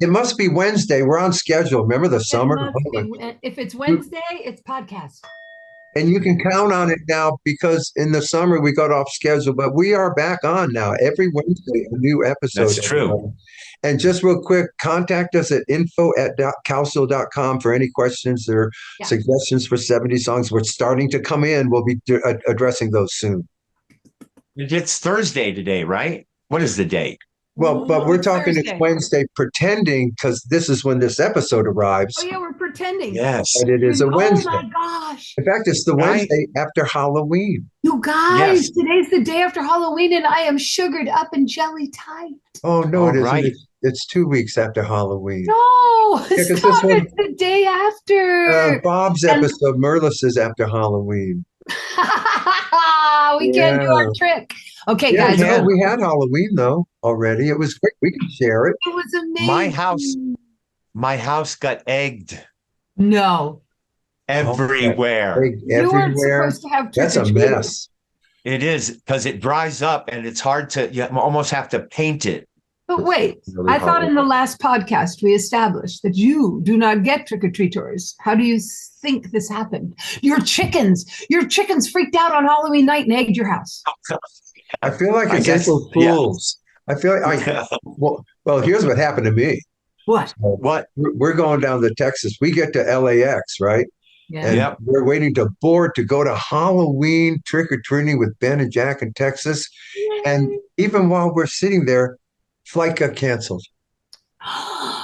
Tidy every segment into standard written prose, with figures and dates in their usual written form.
It must be Wednesday. We're on schedule. Remember the It summer? must be. If it's Wednesday, it's podcast. And you can count on it now because in the summer we got off schedule, but we are back on now. Every Wednesday, a new episode, That's true. everybody. And just real quick, contact us at info@cowsill.com for any questions or Yeah. suggestions for 70 songs. We're starting to come in. We'll be addressing those soon. It's Thursday today, right? What is the date? Well, but Oh, we're it's talking Thursday. it's Wednesday, pretending because this is when this episode arrives. Oh yeah, we're pretending. Yes. But it is a Oh Wednesday. my gosh. In fact, it's the Right? Wednesday after Halloween. You guys, Yes. today's the day after Halloween, and I am sugared up and jelly tight. Oh, no, All it isn't. right. It's 2 weeks after Halloween. No, 'cause this stop one- it. The day after. Bob's And- episode, Merlis, is after Halloween. We can't do Yeah. our trick. Okay, Yeah, guys. no, can. we had Halloween though already. It was great. We can share it. It was amazing. My house got egged No. everywhere. You weren't Everywhere. supposed to have That's a trick-or-treating. mess. It is because it dries up and it's hard to, you almost have to paint it. But wait, Really I thought in the horrible. last podcast we established that you do not get trick-or-treaters. How do you think this happened? Your chickens freaked out on Halloween night and egged your house. I feel like I it's guess- April yeah. Fools. I feel like well, here's what happened to me. What? What? We're going down to Texas. We get to LAX, right? Yeah. And Yep. we're waiting to board to go to Halloween trick-or-treating with Ben and Jack in Texas. And even while we're sitting there, flight got canceled.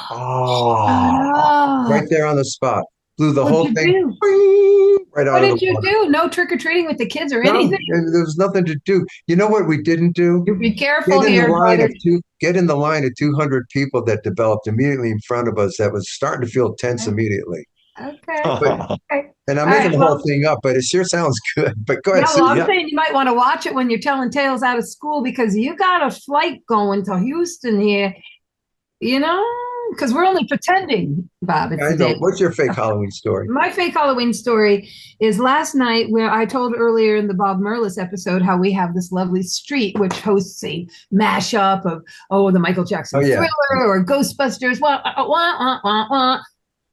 Oh, Right there on the spot. Blew the whole What'd thing you do? right out What of did the you water. do? No trick-or-treating with the kids or No, anything? and there was nothing to do. You know what we didn't do? You be careful Get in here, the line brother. of get in the line of 200 people that developed immediately in front of us that was starting to feel tense immediately. Okay. And I'm All making right, the whole well- thing up, but it sure sounds good. But go ahead, Yeah, well, I'm Susan. Yeah. saying you might want to watch it when you're telling tales out of school because you got a flight going to Houston here, because we're only pretending, Bob. It's I the know. day. What's your fake Halloween story? My fake Halloween story is last night where I told earlier in the Bob Merlis episode how we have this lovely street which hosts a mashup of, the Michael Jackson Oh, yeah. Thriller or Ghostbusters. Wah, wah, wah, wah, wah.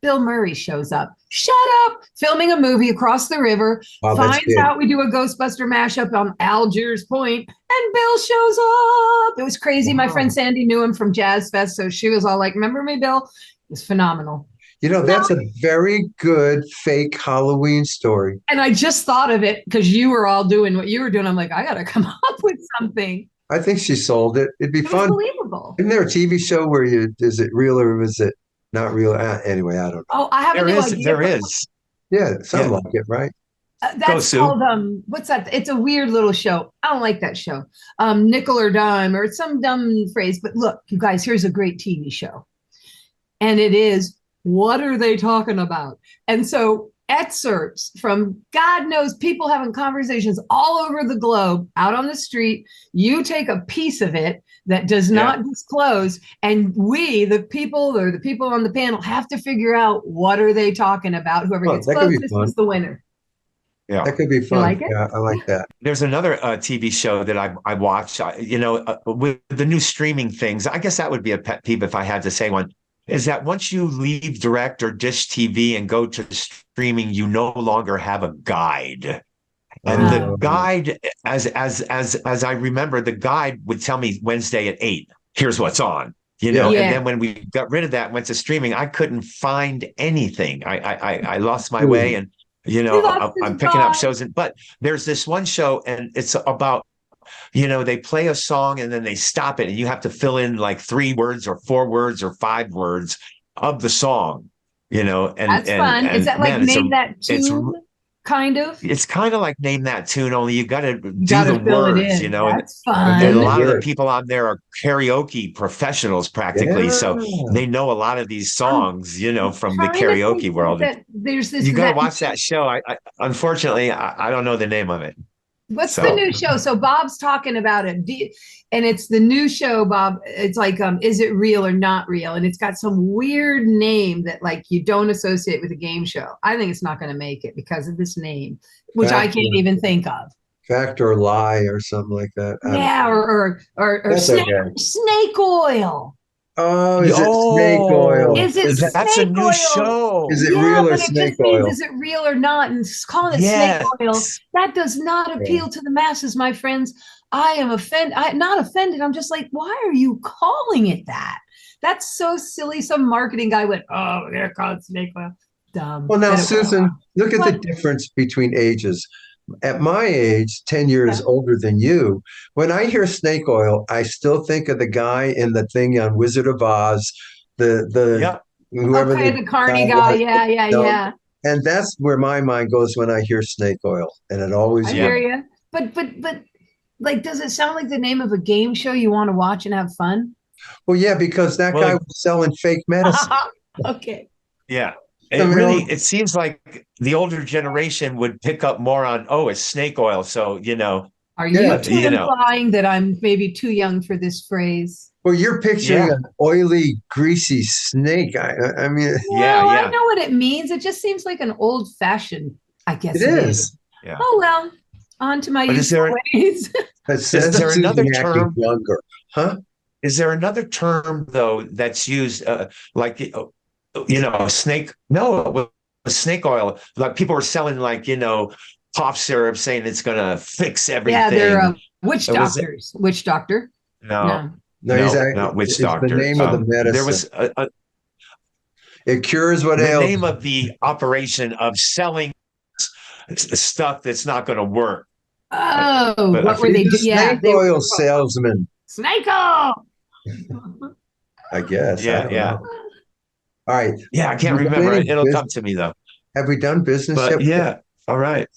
Bill Murray shows up. Shut up! Filming a movie across the river. Wow, that's Finds big. out we do a Ghostbuster mashup on Algiers Point, and Bill shows up. It was crazy. My Wow. friend Sandy knew him from Jazz Fest, so she was all like, "Remember me, Bill?" It was phenomenal. You know, that's a very good fake Halloween story. And I just thought of it because you were all doing what you were doing. I'm like, I got to come up with something. I think she sold it. It'd be It was fun. believable. Isn't there a TV show where is it real or is it not real? Anyway, I don't know. Oh, I have a there new is. idea. There is. Yeah, something Yeah. like it, right? That's Sue. called what's that? It's a weird little show. I don't like that show. Nickel or dime or some dumb phrase. But look, you guys, here's a great TV show. And it is, what are they talking about? And so excerpts from God knows people having conversations all over the globe out on the street. You take a piece of it that does not disclose, and we, the people or the people on the panel, have to figure out what are they talking about. Whoever Oh, gets that could be closest fun. is the winner. Yeah. That could be fun. like it? Yeah, I like that. There's another TV show that I watch, with the new streaming things. I guess that would be a pet peeve if I had to say one, is that once you leave direct or dish TV and go to streaming, you no longer have a guide. And the Oh. guide, as I remember, the guide would tell me Wednesday at 8, here's what's on. Yeah. And then when we got rid of that, went to streaming, I couldn't find anything. I lost my Ooh. way, and lost his I'm picking up vibe. shows. But there's this one show, and it's about, they play a song and then they stop it, and you have to fill in like 3 words or 4 words or 5 words of the song. And That's fun. Is that like man, name that it's tune? Kind of. it's kind of like Name That Tune, only you got to do Gotta the fill it words, in. and That's fun. a lot of the Weird. people on there are karaoke professionals practically. So Yeah. they know a lot of these songs, from the Trying to karaoke think world. that there's this. You got to watch that show. I unfortunately, I don't know the name of it. What's So- the new show? So Bob's talking about it, and it's the new show, Bob. It's like, is it real or not real? And it's got some weird name that like you don't associate with a game show. I think it's not going to make it because of this name, which I Fact, can't yeah. even think of. Fact or lie or something like that. I don't Yeah, know. or That's snake, okay. snake oil. Oh, is it snake oil? Is it That's a snake new oil? show. Is it Yeah, real or but it snake just means oil? is it real or not? And calling it snake oil, Yes. that does not appeal to the masses, my friends. I am offended. I'm not offended. I'm just like, why are you calling it that? That's so silly. Some marketing guy went, "Oh, we're gonna call it snake oil." Dumb. Well, now, I don't know. Susan, look at the What? difference between ages. At my age, 10 years Yeah. older than you, when I hear snake oil, I still think of the guy in the thing on Wizard of Oz, the Yep. whoever Okay, the the Carney guy guy. was. Yeah, yeah, No, yeah. and that's where my mind goes when I hear snake oil, and it always I Yeah. hear will. you. But like, does it sound like the name of a game show you want to watch and have fun? Well, yeah, because that Well, guy was selling fake medicine. Okay. yeah. I It mean, really, it seems like the older generation would pick up more on, oh, it's snake oil. So, Are yeah. you two you know, implying that I'm maybe too young for this phrase? Well, you're picturing yeah, an oily, greasy snake. I mean, Well, I yeah, know what it means. It just seems like an old fashioned, I it guess it is. is. yeah. Oh, well, on to my But is youthful there, ways. That's is there another Susan acting term? younger, huh? Is there another term though that's used, like, snake? No, snake oil. Like people were selling, like, cough syrup, saying it's going to fix Yeah, they're everything. witch It was doctors. Witch doctor. no, No. No, he's not witch it's the doctor. name of the There medicine. was It cures what the ails. name of the operation of selling stuff that's not going to work. Oh, But I what were they He's a doing? Yeah, snake they were oil salesman, snake oil. I guess. I Yeah, don't yeah, know. All right. yeah. I Have can't we done remember. any It'll come business? to me though. Have we done business yet? But yeah, all right.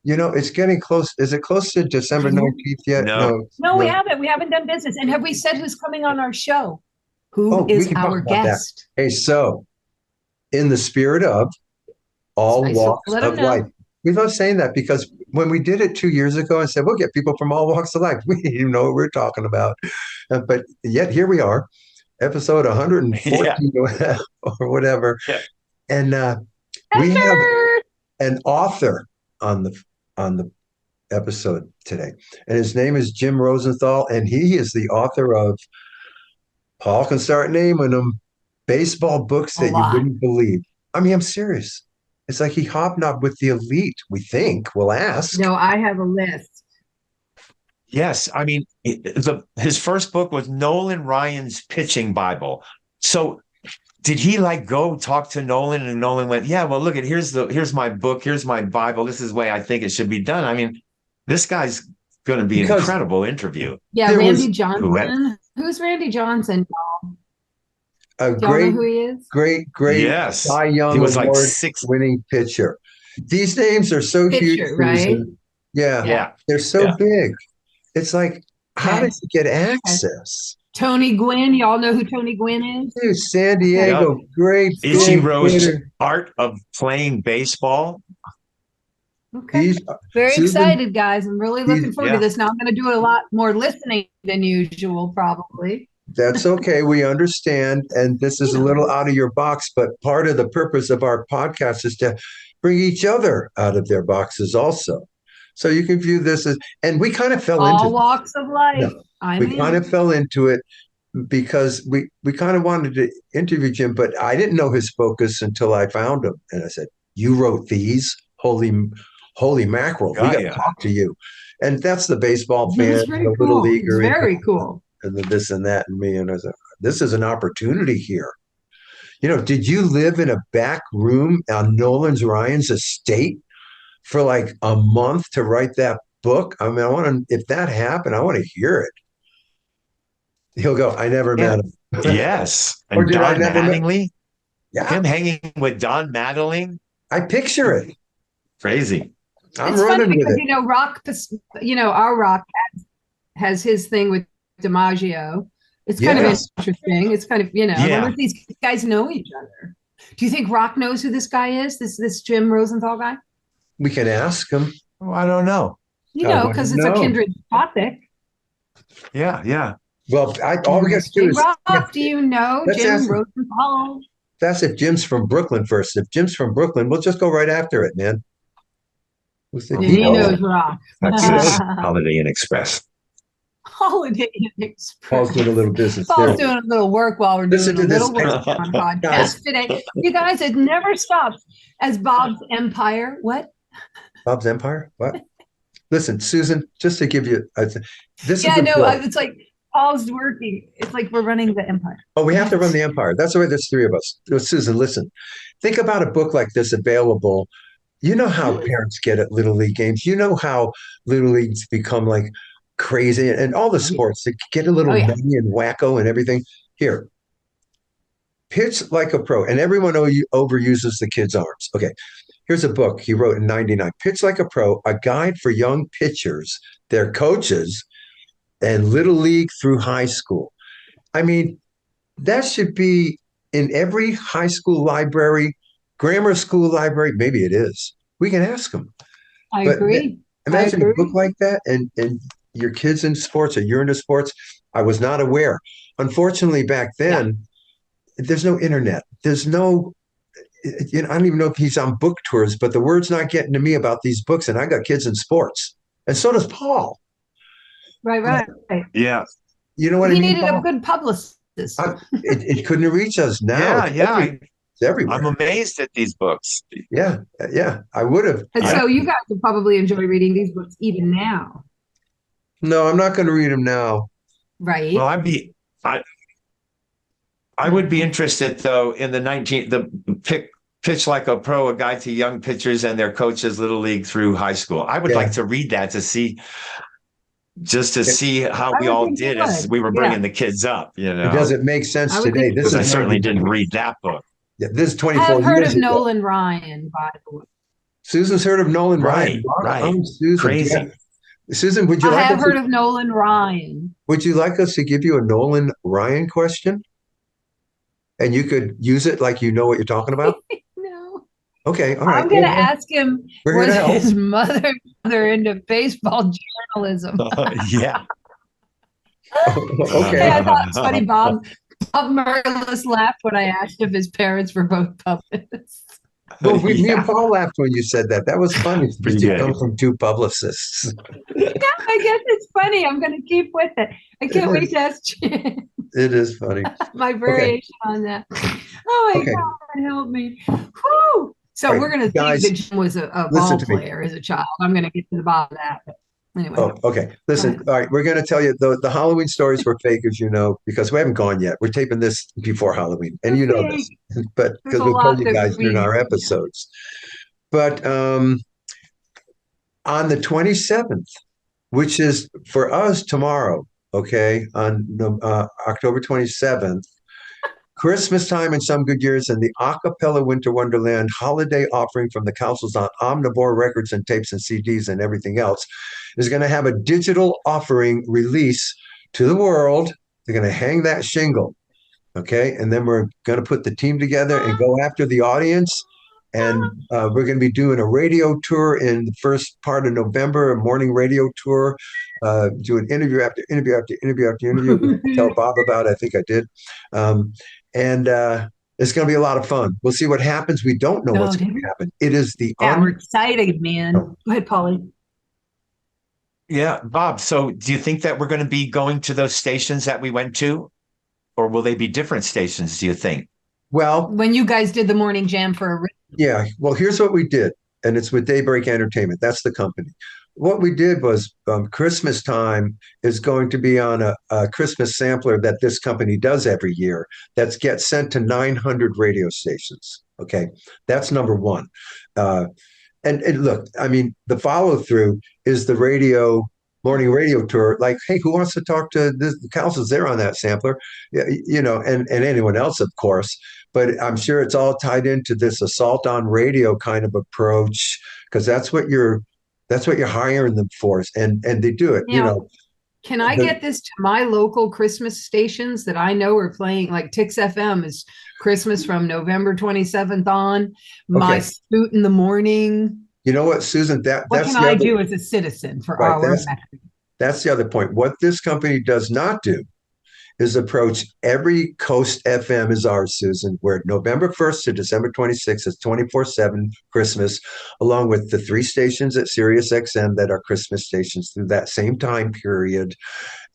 You know, it's getting close. Is it close to December 19th yet? No, No, No, we no. haven't. We haven't done business. And have we said who's coming on our show? Who Oh, we is can talk our about that. guest? Hey, so in the spirit of It's all nice to walks let them of life, know. we love saying that because when we did it 2 years ago and said we'll get people from all walks of life, we didn't even know what we were talking about. But yet here we are, episode yeah, 114 or whatever. yeah. And we have Esther! an author on the episode today, and his name is Jim Rosenthal, and he is the author of, Paul can start naming them, baseball books A that you lot. wouldn't believe. I mean, I'm serious. It's like he hobnobbed with the elite, we think. We'll ask. No, I have a list. Yes, I mean, his first book was Nolan Ryan's Pitching Bible. So did he like go talk to Nolan, and Nolan went, yeah, well, look, here's my book, here's my Bible, this is the way I think it should be done. I mean, this guy's going to be an Because incredible interview. Yeah, there Randy was Johnson. Who's Randy Johnson? a Do y'all know great, who he is? great Yes, Cy he Young was like Award six. winning pitcher. These names are so huge, Pitcher, right? Susan. Yeah, Yeah, they're so yeah. big. It's like, how Okay. did he get access? Tony Gwynn. Y'all know who Tony Gwynn is? Dude, San Okay. Diego, great big Ichiro's hitter. Art of Playing Baseball. Okay. He's Very Susan. excited, guys. I'm really looking forward to Yeah. this. Now I'm going to do a lot more listening than usual, probably. That's okay. We understand. And this is a little out of your box, but part of the purpose of our podcast is to bring each other out of their boxes also. So you can view this as, and we kind of fell into All walks of life. No, I'm we kind in. of fell into it because we kind of wanted to interview Jim, but I didn't know his focus until I found him. And I said, you wrote these? Holy mackerel. We got to Yeah. talk to you. And that's the baseball fan, It's very the little cool. It's leaguer, very cool. and the this and that and me. And I said, this is an opportunity here. You know, did you live in a back room on Nolan's Ryan's estate for like a month to write that book? I mean, I want to, if that happened, I want to hear it. He'll go, I never Yeah. met him. Yes. Or And did I Don never met- Mattingly, Yeah, him hanging with Don Mattingly, I picture it. crazy. I'm It's funny running with because, it. Rock, our Rock has his thing with DiMaggio. It's kind of Yes. interesting. It's kind of, I Yeah. wonder if these guys know each other. Do you think Rock knows who this guy is? This Jim Rosenthal guy? We can ask him. Oh, I don't know. I Because wouldn't it's a know. kindred topic. Yeah, yeah. Well, all we got to do Big is Rock, do you know Let's Jim ask him. Rosenthal? that's if Jim's from Brooklyn first. If Jim's from Brooklyn, we'll just go right after it, man. We'll say, Oh, He no. knows Rock. Texas Holiday Inn Express. Holiday Inn Paul's Express. doing a little business. Paul's doing a little work while we're Listen doing a to this. little work on podcast Guys. today. You guys, it never stops as Bob's Empire. What? Bob's Empire? What? Listen, Susan, just to give you, this Yeah, is a no, book. it's like Paul's working. It's like we're running the empire. Oh, we have to run the empire. That's the way there's three of us. Susan, listen, think about a book like this available. You know how parents get at Little League games. You know how Little Leagues become like crazy and all the sports. They get a little nutty and wacko and everything. Here, pitch like a pro. And everyone overuses the kid's arms. Okay, here's a book he wrote in 99. Pitch like a pro, a guide for young pitchers, their coaches, and Little League through high school. I mean, that should be in every high school library, grammar school library. Maybe it is. We can ask them. I agree. Imagine a book like that and your kids in sports or you're into sports. I was not aware. Unfortunately, back then, there's no internet. There's no, I don't even know if he's on book tours, but the word's not getting to me about these books. And I got kids in sports. And so does Paul. Right. Yeah. You know what I mean? He needed Paul? a good publicist. It couldn't reach us now. It's everywhere. I'm amazed at these books. Yeah. I would have. And so you guys will probably enjoy reading these books even now. No, I'm not going to read them now. Right. Well, I would be interested though in the pitch like a pro, a guide to young pitchers and their coaches, Little League through high school. I would like to read that to see how we all did as we were bringing the kids up. You know, does it make sense today? Because I certainly didn't read that book. Yeah, this is 24 I've heard years of ago. Nolan Ryan, by the way. Susan's heard of Nolan Ryan. Right. Oh, Susan, Crazy. yeah. Susan, would you I like have heard of Nolan Ryan. Would you like us to give you a Nolan Ryan question? And you could use it like you know what you're talking about? No. Okay, all right. I'm going to ask him, was his mother into baseball journalism? Yeah. Okay. Yeah, I thought it was funny. Bob Merlis laughed when I asked if his parents were both publicists. Well, me and Paul laughed when you said that. That was funny. Pretty You good. come from two publicists. Yeah, I guess it's funny. I'm going to keep with it. I can't wait to ask Jim It is funny. my variation on that. Oh my God, help me. Whew. So we're going to think that Jim was a ball player as a child. I'm going to get to the bottom of that. But anyway. Oh, okay. Listen, all right, we're going to tell you the Halloween stories were fake, as you know, because we haven't gone yet. We're taping this before Halloween, and you know this, but because we'll tell you guys during our episodes. But on the 27th, which is for us tomorrow, okay, on October 27th, Christmas time in some good years and the Acapella Winter Wonderland holiday offering from the Cowsills on Omnivore Records and tapes and CDs and everything else is going to have a digital offering release to the world. They're going to hang that shingle, okay? And then we're going to put the team together and go after the audience. And we're going to be doing a radio tour in the first part of November, a morning radio tour, doing interview after interview after interview after interview. Tell Bob about it. I think I did. And it's going to be a lot of fun. We'll see what happens. We don't know what's going to happen. It is the we're excited, man. Go ahead, Paulie. Yeah, Bob. So do you think that we're going to be going to those stations that we went to? Or will they be different stations, do you think? Well, when you guys did the morning jam for yeah, well, here's what we did. And it's with Daybreak Entertainment. That's the company. What we did was Christmas time is going to be on a Christmas sampler that this company does every year that gets sent to 900 radio stations. Okay, that's number one. And look, I mean, the follow through is the morning radio tour. Like, hey, who wants to talk to the Cowsills? They're on that sampler, you know, and anyone else, of course. But I'm sure it's all tied into this assault on radio kind of approach because that's what you're hiring them for, and they do it. You know, can I get this to my local Christmas stations that I know are playing? Like Tix FM is Christmas from November 27th on. My Scoot in the Morning. You know what, Susan? What can I do as a citizen for our? That's the other point. What this company does not do is approach every Coast FM is ours, Susan. We're November 1st to December 26th. It's 24/7 Christmas, along with the 3 stations at Sirius XM that are Christmas stations through that same time period.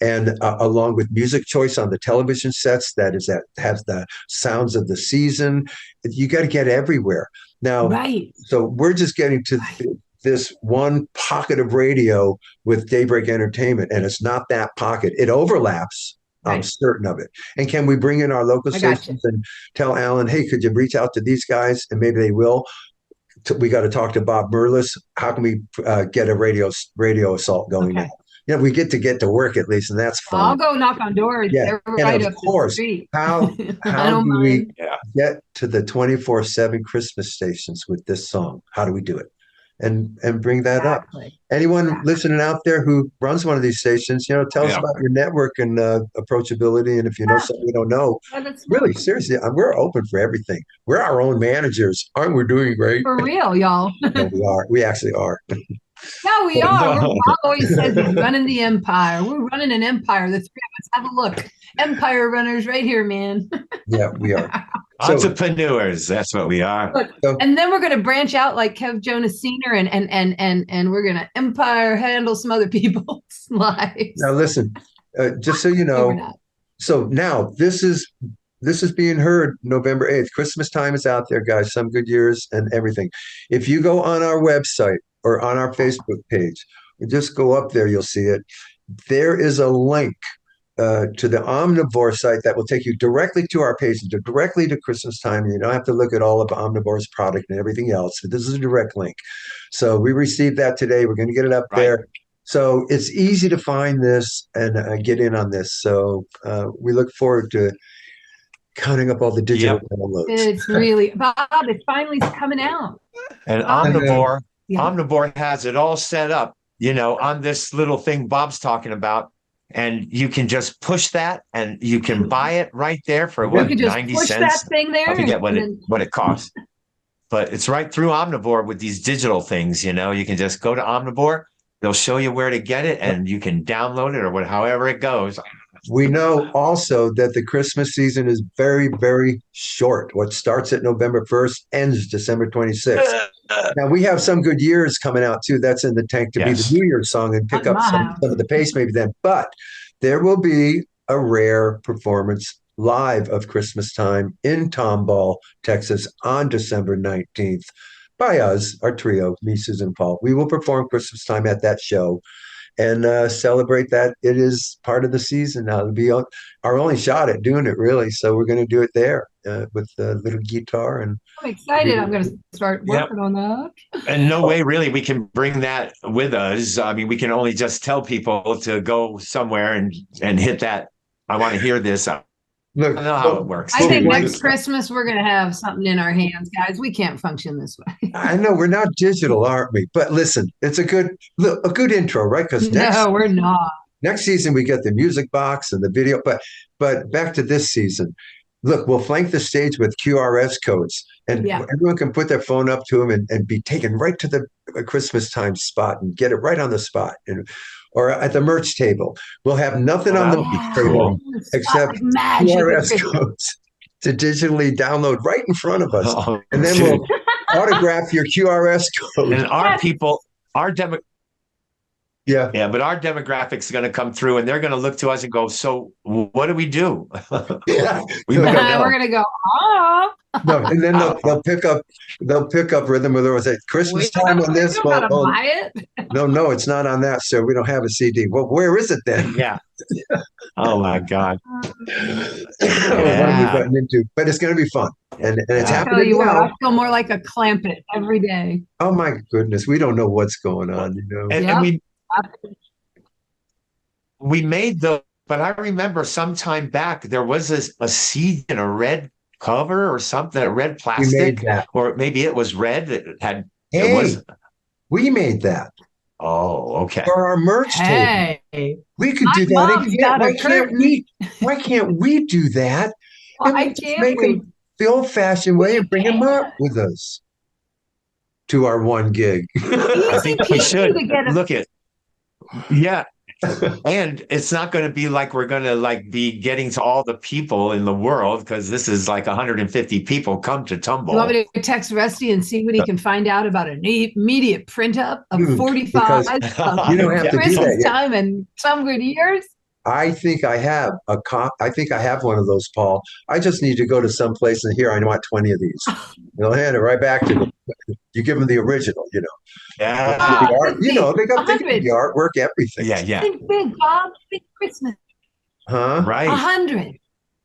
And along with music choice on the television sets that has the sounds of the season. You got to get everywhere. Now, Right. so we're just getting to this one pocket of radio with Daybreak Entertainment, and it's not that pocket. It overlaps. I'm certain of it. And can we bring in our local stations and tell Alan, hey, could you reach out to these guys? And maybe they will. We got to talk to Bob Merlis. How can we get a radio assault going now? Yeah, we get to work at least, and that's fun. I'll go knock on doors. Yeah, Right and of course, how do we get to the 24/7 Christmas stations with this song? How do we do it? And bring that up. Anyone listening out there who runs one of these stations, tell us about your network and approachability. And if you know something we don't know, really, seriously, we're open for everything. We're our own managers. Aren't we doing great? For real, y'all. No, we are. We actually are. Yeah, we are. Bob always says he's running the empire. We're running an empire. The 3 of us. Have a look. Empire runners right here, man. Yeah, we are. Entrepreneurs, that's what we are. Look, and then we're going to branch out like Kev Jonas Senior, and we're going to empire handle some other people's lives. Now listen, just so you know, so now this is being heard November 8th. Christmas time is out there, guys. Some good years and everything. If you go on our website or on our Facebook page, just go up there, you'll see it. There is a link to the Omnivore site that will take you directly to our page, directly to Christmas time. You don't have to look at all of Omnivore's product and everything else, but this is a direct link. So we received that today. We're going to get it up there. So it's easy to find this and get in on this. So we look forward to counting up all the digital downloads. It's really, Bob, it's finally coming out. And Omnivore has it all set up, on this little thing Bob's talking about. And you can just push that, and you can buy it right there for what, 90 cents? That thing there. I forget what it costs, but it's right through Omnivore with these digital things. You can just go to Omnivore; they'll show you where to get it, and you can download it or however it goes. We know also that the Christmas season is very, very short. What starts at November 1st ends December 26th. Now, we have some good years coming out, too. That's in the tank to be the New Year's song and pick up some of the pace maybe then. But there will be a rare performance live of Christmas time in Tomball, Texas on December 19th by us, our trio, me, Susan, Paul. We will perform Christmas time at that show and celebrate that. It is part of the season now. It'll be our only shot at doing it, really. So we're going to do it there with the little guitar. And I'm excited. I'm going to start working on that. And no way, really, we can bring that with us. I mean, we can only just tell people to go somewhere and hit that. I want to hear this. Look, I know how it works. I think next Christmas we're going to have something in our hands, guys. We can't function this way. I know we're not digital, aren't we? But listen, it's a good intro, right? Because we're not. Next season we get the music box and the video, but back to this season. Look, we'll flank the stage with QRS codes, and everyone can put their phone up to them and be taken right to the Christmas time spot and get it right on the spot. Or at the merch table. We'll have nothing on the table except QRS codes to digitally download right in front of us. And then we'll autograph your QRS code. And our people, but our demographics are going to come through, and they're going to look to us and go, so what do we do? We're going to go, No, and then they'll pick up Rhythm of the Rose. Christmas time on this. Buy it? No, it's not on that, sir. We don't have a CD. Well, where is it then? Yeah. Oh my God. What are we getting into? But it's going to be fun, and it's happening now. I feel more like a Clampett every day. Oh my goodness, we don't know what's going on, And we made but I remember some time back there was a seed in a red cover or something, a red plastic, or maybe it was red. We made that. Oh, okay. For our merch table. We could do that again. Why can't we do that? Why can't make them the old-fashioned way and bring them up with us to our one gig. I think we should look at. Yeah. And it's not going to be like we're going to like be getting to all the people in the world, because this is like 150 people come to You want Tumble. me to text Rusty and see what he can find out about an immediate print up of Dude, 45 because of you don't have to do that Christmas yet. time and some good years? I think I have I think I have one of those, Paul. I just need to go to some place and here I want 20 of these. They'll hand it right back to them. You give them the original, Yeah. the art. Think They got the 100. artwork, everything. Yeah. Think big, Bob. Big Christmas. Huh? Right. 100.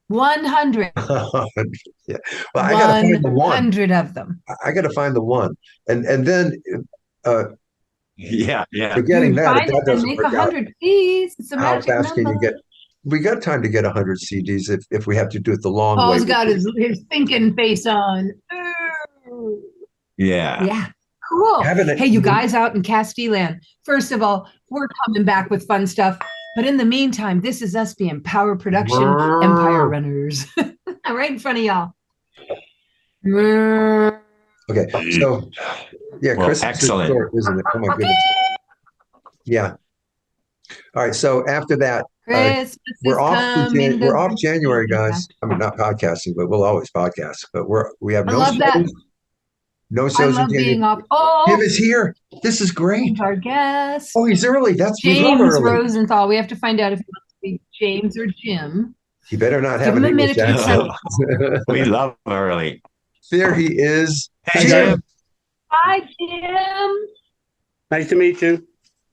100. Yeah. Well, I got to find the one. 100 of them. I got to find the one, and then Yeah. forgetting Dude, that if find it that and doesn't make work out, 100, please. It's a how magic fast can number. you get? We got time to get 100 CDs if we have to do it the long way. Paul's got his thinking face on. Ooh. Yeah. Yeah. Cool. Hey, you guys out in Castellan. First of all, we're coming back with fun stuff. But in the meantime, this is us being Power Production Empire Runners. Right in front of y'all. Okay. So, yeah, Well, Christmas excellent. is short, isn't it? Oh, my goodness. Yeah. All right. So after that, Christmas we're off coming. we're off January, guys. I mean, not podcasting, but we'll always podcast. But we have I no love that. shows. No I shows in love being January. off. Oh, Jim is here. This is great. our guest. Oh, he's early. We love James early. Rosenthal. We have to find out if he wants to be James or Jim. He better not Give have him an a minute English to get accent. settled. We love early. There he is. Hey, Jim. Hi, Jim. Nice to meet you.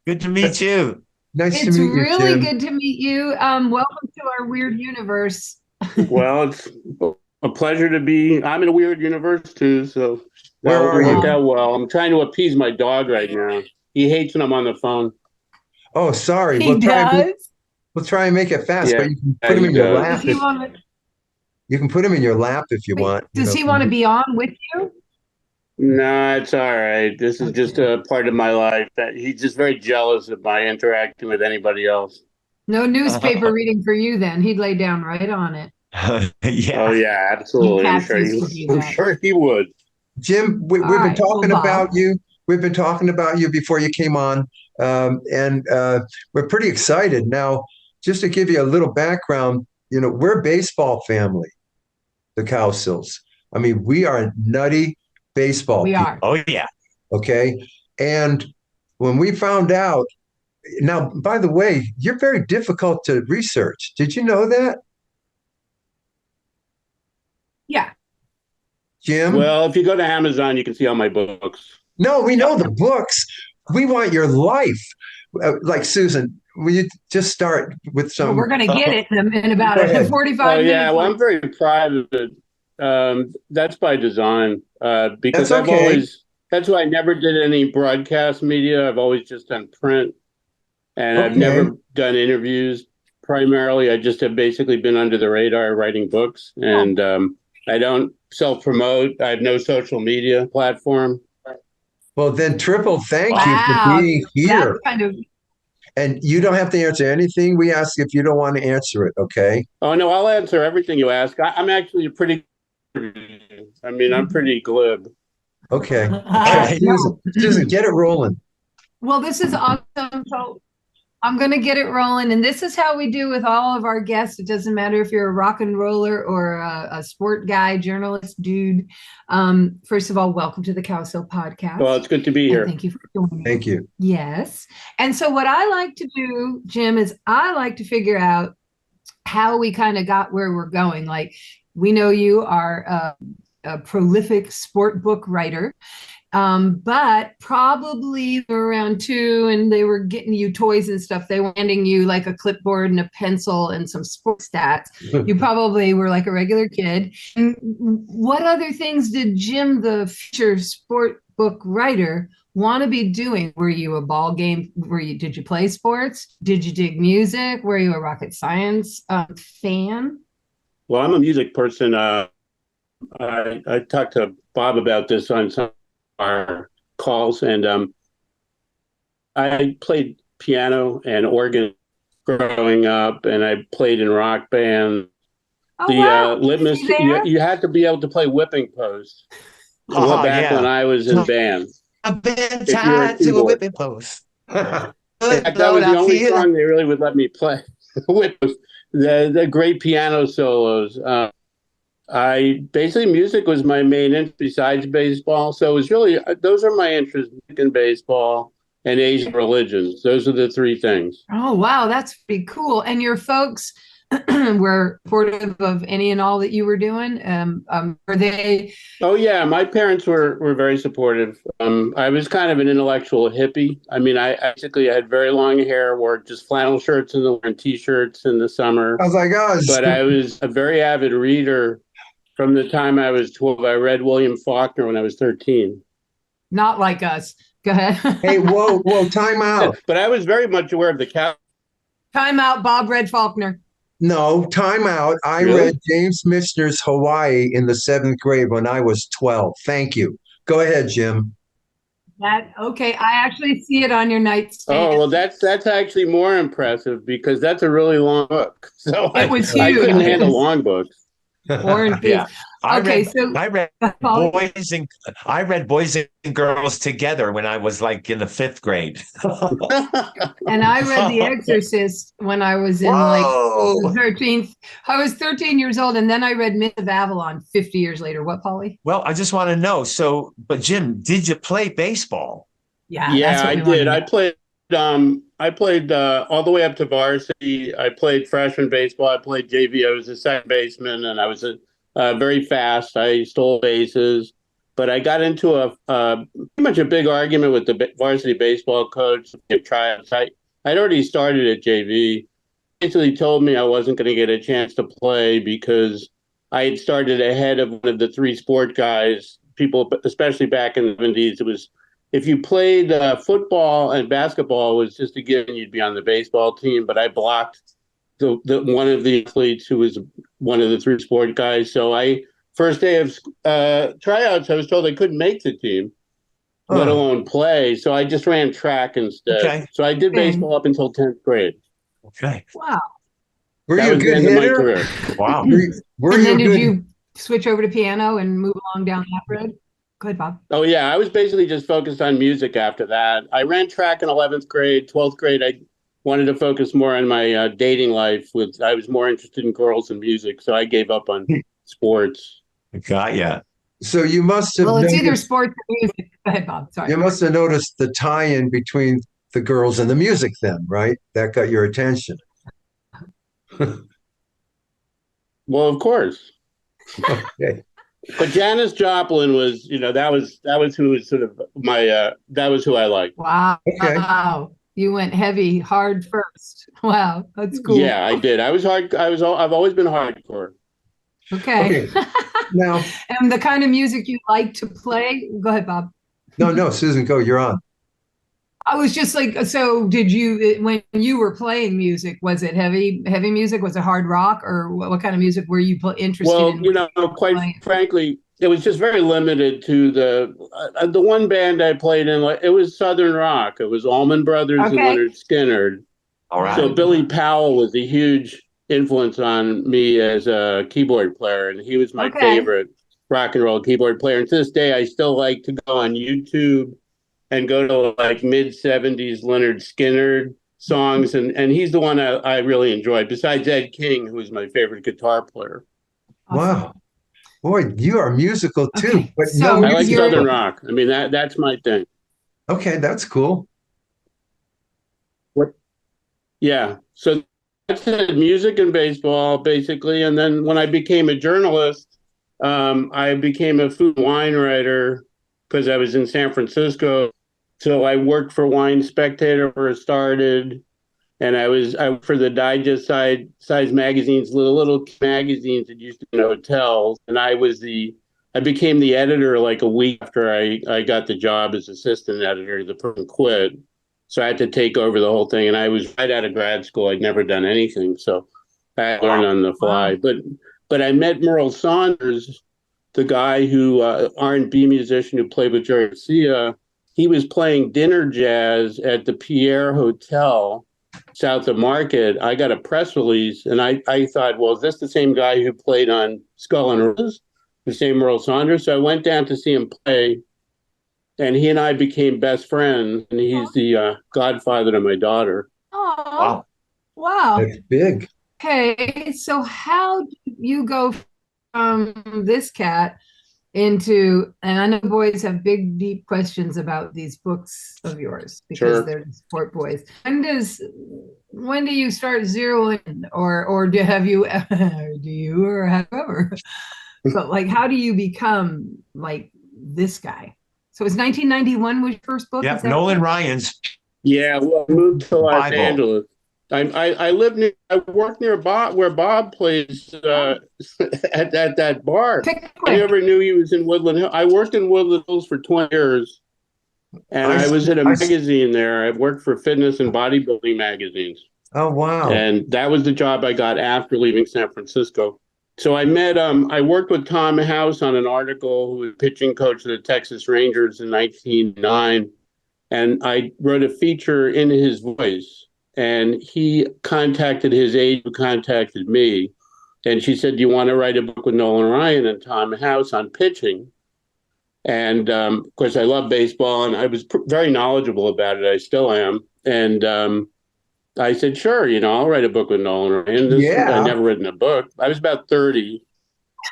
Good to meet you. Nice to It's meet you, really Jim. good to meet you. Welcome to our weird universe. Well, it's a pleasure to be. I'm in a weird universe too, so Where that are you? worked out well. I'm trying to appease my dog right now. He hates when I'm on the phone. Oh, sorry. He does. We'll try and make it fast, Yeah, but you can put him he in your does. lap. Does he want to, You can put him in your lap if you want. does he want to be on with you? No, it's all right. This is just a part of my life. That he's just very jealous of my interacting with anybody else. No newspaper reading for you then. He'd lay down right on it. Yeah. Oh yeah, absolutely. Cats used to do I'm that. sure he would. Jim, we've All been right, talking well, Bob. about you. We've been talking about you before you came on, and we're pretty excited. Now, just to give you a little background, we're a baseball family, the Cowsills. I mean, we are nutty baseball We people, are. Oh, yeah. okay? And when we found out, now, by the way, you're very difficult to research. Did you know that, Yeah. Jim? Well, if you go to Amazon, you can see all my books. No, we know the books. We want your life. Like Susan, will you just start with Well, some? we're going to get it in about Go ahead. 45 Oh minutes. yeah, well, I'm very private. That's by design, because That's okay. that's why I never did any broadcast media. I've always just done print, and I've Okay. never done interviews. Primarily, I just have basically been under the radar writing books, and I don't self-promote. I have no social media platform. Well, then triple thank you Wow, for being here. That's kind of And you don't have to answer anything we ask if you don't want to answer it, okay? Oh no, I'll answer everything you ask. I'm actually I'm pretty glib. Okay. All right, Susan, get it rolling. well, this is awesome. So I'm going to get it rolling. And this is how we do with all of our guests. It doesn't matter if you're a rock and roller or a sport guy, journalist, dude. First of all, welcome to the Cowsill podcast. Well, it's good to be And here. thank you for joining. Thank you. Yes. And so what I like to do, Jim, is I like to figure out how we kind of got where we're going. Like, we know you are a prolific sport book writer, but probably around 2 and they were getting you toys and stuff. They were handing you like a clipboard and a pencil and some sports stats. You probably were like a regular kid. And what other things did Jim, the future sport book writer, want to be doing? Were you a ball game? Did you play sports? Did you dig music? Were you a rocket science fan? Well, I'm a music person. I talked to Bob about this on some of our calls, and I played piano and organ growing up, and I played in rock band. Oh, wow. Litmus, You there? you had to be able to play whipping post. Oh, Back yeah. when I was in band. I've been If you're a tied to a keyboard. whipping post. good. That Lord, was the I only feel song they really would let me play with the great piano solos. I basically music was my main interest besides baseball. So it was really those are my interests: music and baseball and Asian religions. Those are the three things. Oh, wow, that's pretty cool. And your folks were supportive of any and all that you were doing? Were they? Oh yeah, my parents were very supportive. I was kind of an intellectual hippie. I mean, I basically had very long hair, wore just flannel shirts in the winter and t-shirts in the summer. I was like, oh, But I was a very avid reader from the time I was 12. I read William Faulkner when I was 13. Not like us. Go ahead. hey, whoa, time out. But I was very much aware of the cow. Time out, Bob Red Faulkner. No, time out. I Really? read James Michener's Hawaii in the 7th grade when I was 12. Thank you. Go ahead, Jim. That okay? I actually see it on your nightstand. Oh, well, that's actually more impressive because that's a really long book. So It was I huge. couldn't handle long books. War and Peace. yeah. Okay, so I read boys and girls together when I was like in the 5th grade. and I read The Exorcist when I was in like Whoa. 13th. I was 13 years old, and then I read Myth of Avalon 50 years later. What, Polly? Well, I just want to know. So, but Jim, did you play baseball? Yeah, Yeah, that's what I we wanna did. know. I played all the way up to varsity. I played freshman baseball. I played JV. I was a second baseman, and I was very fast. I stole bases, but I got into pretty much a big argument with the varsity baseball coach at tryouts. I'd already started at JV. Basically told me I wasn't going to get a chance to play because I had started ahead of one of the three sport guys. People, especially back in the 70s, it was if you played football and basketball, it was just a given you'd be on the baseball team. But I blocked the one of the athletes who was one of the three sport guys. So first day of tryouts, I was told I couldn't make the team, let alone play. So I just ran track instead. Okay. So I did baseball up until 10th grade. Okay. Wow. Were That you a was the good end of my hitter? career. Wow. Were And you then a did good you switch over to piano and move along down that road? Go ahead, Bob. Oh yeah, I was basically just focused on music after that. I ran track in 11th grade, 12th grade. I wanted to focus more on my dating life. I was more interested in girls and music, so I gave up on sports. Got ya. So you must have Well, it's either noticed, sports or music. Go ahead, Bob. Sorry. you must have noticed the tie-in between the girls and the music then, right? That got your attention. Well, of course. Okay. But Janis Joplin was, that was who was sort of that was who I liked. Wow. Okay. Wow. You went heavy, hard first. Wow. That's cool. Yeah, I did. I was hard. I've always been hardcore. Okay. Now, And the kind of music you like to play? Go ahead, Bob. no, Susan, go. You're on. I was just like, so did you, when you were playing music, was it heavy music? Was it hard rock, or what kind of music were you interested Well, in? quite frankly, it was just very limited to the one band I played in. It was Southern rock. It was Allman Brothers and Okay. Leonard Skinner. All right. So Billy Powell was a huge influence on me as a keyboard player, and he was my Okay. favorite rock and roll keyboard player. And to this day, I still like to go on YouTube and go to like mid-70s Leonard Skinner songs, and he's the one I really enjoyed, besides Ed King, who is my favorite guitar player. Awesome. Wow. Boy, you are musical too. Okay, But so no I like music. Southern rock. I mean, that's my thing. Okay, that's cool. Yeah. So that's it, music and baseball, basically. And then when I became a journalist, I became a food and wine writer because I was in San Francisco. So I worked for Wine Spectator where it started. And I worked for the digest size magazines, little magazines that used to be in hotels. And I became the editor like a week after I got the job as assistant editor. The person quit. So I had to take over the whole thing. And I was right out of grad school. I'd never done anything. So I had to learn on the fly. Wow. But I met Merle Saunders, the guy who R&B musician who played with Jerry Garcia. He was playing dinner jazz at the Pierre Hotel south of Market. I got a press release, and I thought, well, is this the same guy who played on Skull and Roses, the same Merle Saunders? So I went down to see him play, and he and I became best friends. And he's the godfather to my daughter. Oh, Wow. wow. That's big. Okay, so how do you go from this cat into, and I know boys have big, deep questions about these books of yours because Sure. they're sport boys. When do you start zeroing, or do have you do you or however? But like, how do you become like this guy? So it's 1991 was your first book. Yeah, Is that Nolan right? Ryan's Yeah, well, I moved to Los Bible. Angeles. I live near. I work near Bob, where Bob plays at that bar. Pick I quick. never knew he was in Woodland Hills. I worked in Woodland Hills for 20 years, and I was at a magazine there. I worked for fitness and bodybuilding magazines, Oh, wow. and that was the job I got after leaving San Francisco. So I met. I worked with Tom House on an article, who was pitching coach of the Texas Rangers in 1909, and I wrote a feature in his voice. And he contacted his agent, who contacted me, and she said, "Do you want to write a book with Nolan Ryan and Tom House on pitching?" And of course, I love baseball, and I was very knowledgeable about it. I still am. And I said, "Sure, I'll write a book with Nolan Ryan." I Yeah. never written a book. I was about 30.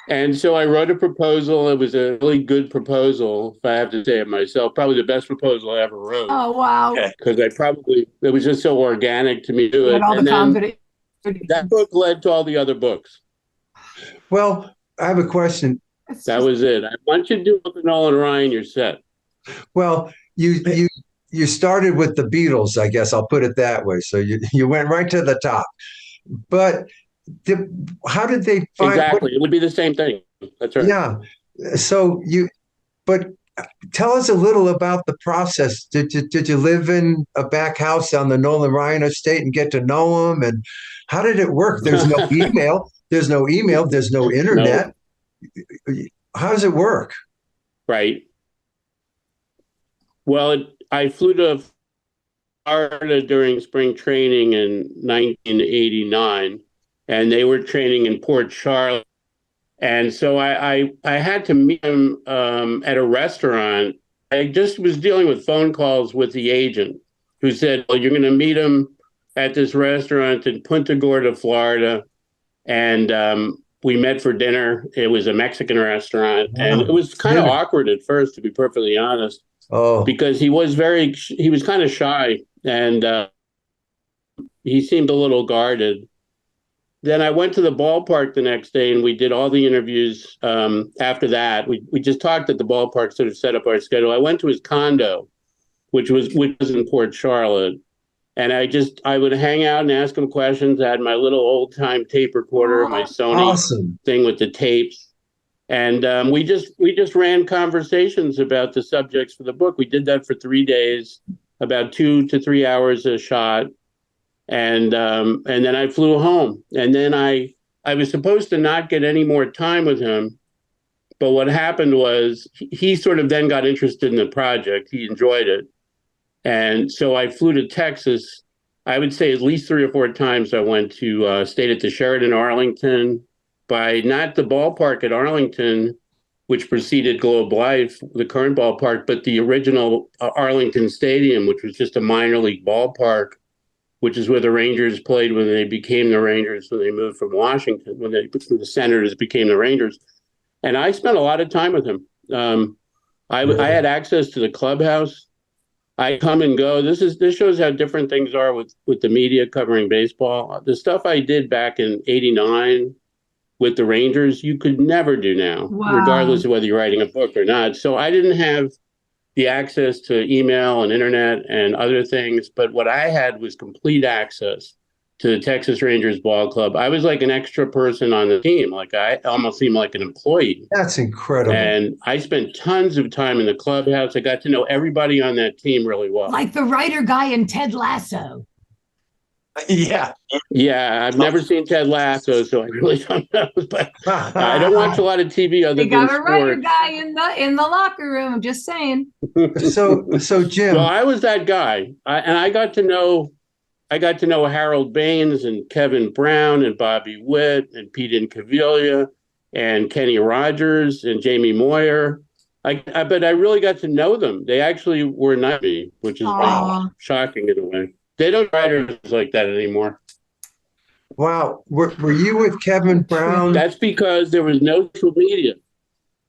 And so I wrote a proposal. It was a really good proposal, if I have to say it myself. Probably the best proposal I ever wrote. Oh wow! Because it was just so organic to me to do You it. had all And the then confidence. that book led to all the other books. Well, I have a question. That was it. Once you do it with Nolan Ryan, you're set. Well, you started with the Beatles, I guess I'll put it that way. So you went right to the top. But how did they find Exactly. It would be the same thing. That's right. Yeah. So but tell us a little about the process. Did you live in a back house on the Nolan Ryan estate and get to know him? And how did it work? There's no email. There's no email. There's no internet. No. How does it work? Right. Well, I flew to Florida during spring training in 1989, and they were training in Port Charlotte. And so I had to meet him at a restaurant. I just was dealing with phone calls with the agent, who said, "Well, you're going to meet him at this restaurant in Punta Gorda, Florida." And we met for dinner. It was a Mexican restaurant. Wow. And it was kind of awkward at first, to be perfectly honest. Oh. Because he was kind of shy, and he seemed a little guarded. Then I went to the ballpark the next day, and we did all the interviews. After that, we just talked at the ballpark, sort of set up our schedule. I went to his condo, which was in Port Charlotte, and I would hang out and ask him questions. I had my little old time tape recorder, my Sony thing with the tapes, and we just ran conversations about the subjects for the book. We did that for 3 days, about 2 to 3 hours a shot. And then I flew home, and then I was supposed to not get any more time with him. But what happened was he sort of then got interested in the project. He enjoyed it. And so I flew to Texas. I would say at least 3 or 4 times I went to stayed at the Sheraton Arlington, by not the ballpark at Arlington, which preceded Globe Life, the current ballpark, but the original Arlington Stadium, which was just a minor league ballpark, which is where the Rangers played when they became the Rangers, when they moved from Washington, when the Senators became the Rangers. And I spent a lot of time with him. I had access to the clubhouse. I come and go. This shows how different things are with the media covering baseball. The stuff I did back in '89 with the Rangers, you could never do now, regardless of whether you're writing a book or not. So I didn't have the access to email and internet and other things, but what I had was complete access to the Texas Rangers ball club. I was like an extra person on the team. Like I almost seemed like an employee. That's incredible. And I spent tons of time in the clubhouse. I got to know everybody on that team really well. Like the writer guy in Ted Lasso. Yeah. Yeah, I've never seen Ted Lasso, so I really don't know. But I don't watch a lot of TV other than sports. They got a writer guy in the locker room. I'm just saying. So Jim. Well, I was that guy, and I got to know Harold Baines and Kevin Brown and Bobby Witt and Pete Incaviglia and Kenny Rogers and Jamie Moyer But I really got to know them. They actually were not me, which is Aw. shocking in a way. They don't writers like that anymore. Wow. Were you with Kevin Brown? That's because there was no social media.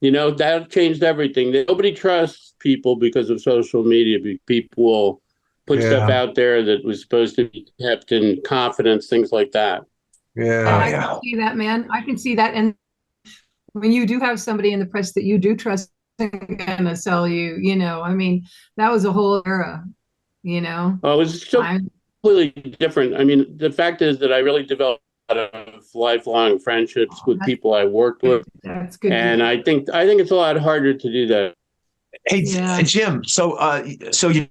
That changed everything. Nobody trusts people because of social media. People will put stuff Yeah. out there that was supposed to be kept in confidence, things like that. Yeah. I can see that, man. I can see that. And when you do have somebody in the press that you do trust gonna sell you, I mean, that was a whole era, Oh, it was so completely different. I mean, the fact is that I really developed a lot of lifelong friendships with people I worked with. That's good. And I think it's a lot harder to do that. Hey, Jim. So you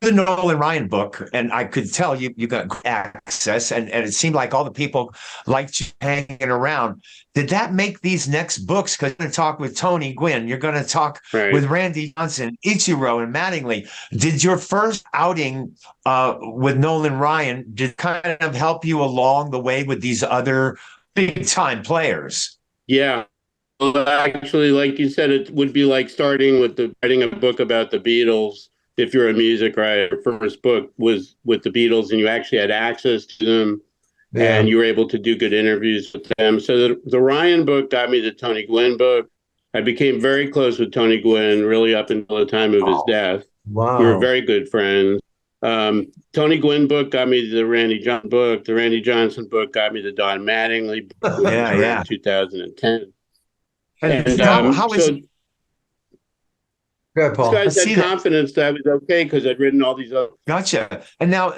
the Nolan Ryan book, and I could tell you got access, and it seemed like all the people liked you hanging around. Did that make these next books? Because you're going to talk with Tony Gwynn, you're going to talk with Randy Johnson, Ichiro, and Mattingly. Did your first outing with Nolan Ryan did kind of help you along the way with these other big time players? Yeah. Well, actually, like you said, it would be like starting with writing a book about the Beatles. If you're a music writer, first book was with the Beatles and you actually had access to them and you were able to do good interviews with them. So the Ryan book got me the Tony Gwynn book. I became very close with Tony Gwynn really up until the time of his death. Wow. We were very good friends. Tony Gwynn book got me the Randy Johnson book. The Randy Johnson book got me the Don Mattingly book, which was around 2010. And how is it? Go ahead, Paul. These guys had confidence that I was okay because I'd written all these other. Gotcha. And now,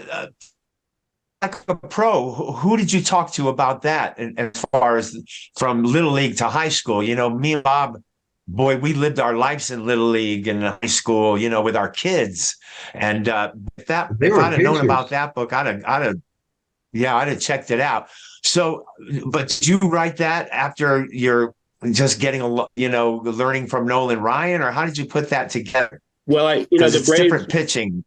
like a pro, who did you talk to about that? And as far as from Little League to high school, me and Bob, boy, we lived our lives in Little League and high school, with our kids. And if I'd have known about that book, I'd have checked it out. So, but did you write that after you're just getting learning from Nolan Ryan, or how did you put that together? Well, the Braves, different pitching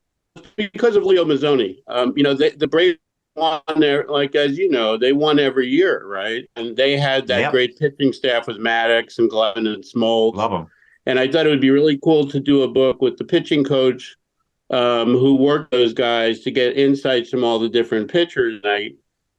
because of Leo Mazzoni. The Braves won there, like as they won every year, right? And they had that great pitching staff with Maddox and Glenn and Smoltz. Love them. And I thought it would be really cool to do a book with the pitching coach who worked those guys to get insights from all the different pitchers. And I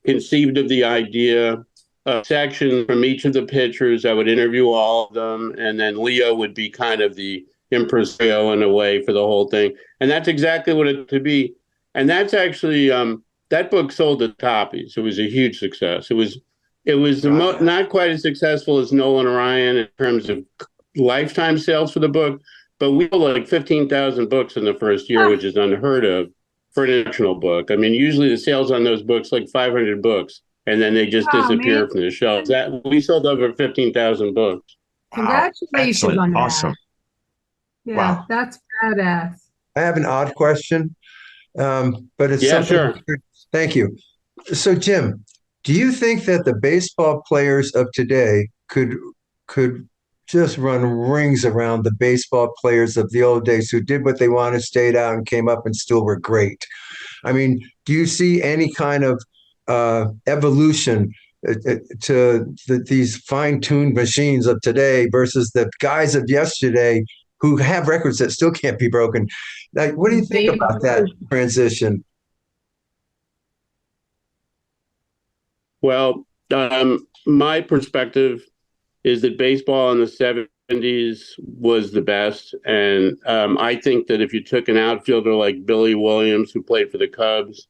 conceived of the idea. A section from each of the pitchers. I would interview all of them, and then Leo would be kind of the impresario in a way for the whole thing. And that's exactly what it to be. And that's actually that book sold at copies. It was a huge success. It was not quite as successful as Nolan Ryan in terms of lifetime sales for the book, but we sold like 15,000 books in the first year, which is unheard of for an international book. I mean, usually the sales on those books like 500 books. And then they just disappear from the shelves. We sold over 15,000 books. Congratulations on that. Awesome. Yeah, that's badass. I have an odd question, but it's something. Sure. Thank you. So, Jim, do you think that the baseball players of today could just run rings around the baseball players of the old days who did what they wanted, stayed out, and came up and still were great? I mean, do you see any kind of evolution to these fine-tuned machines of today versus the guys of yesterday who have records that still can't be broken? Like, what do you think about that transition? Well, my perspective is that baseball in the 70s was the best. And I think that if you took an outfielder like Billy Williams, who played for the Cubs,